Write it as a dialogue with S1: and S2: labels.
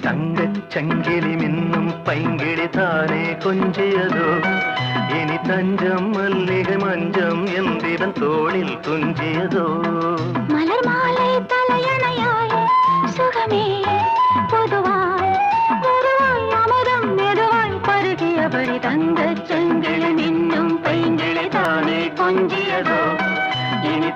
S1: தங்கச் சங்கிலி மின்னும் பைங்கிழி தானே கொஞ்சியதோ இனி தஞ்சம் மல்லிகை மஞ்சம் என்றிவன் தோளில் துஞ்சியதோ
S2: மலர் மாலை தலையணையாய் சுகமே பொதுவாய் பொதுவாய் அமுதம் மெதுவாய் பருகியபடி தங்கச் சங்கிலி மின்னும் பைங்கிழி தானே கொஞ்சியதோ இனி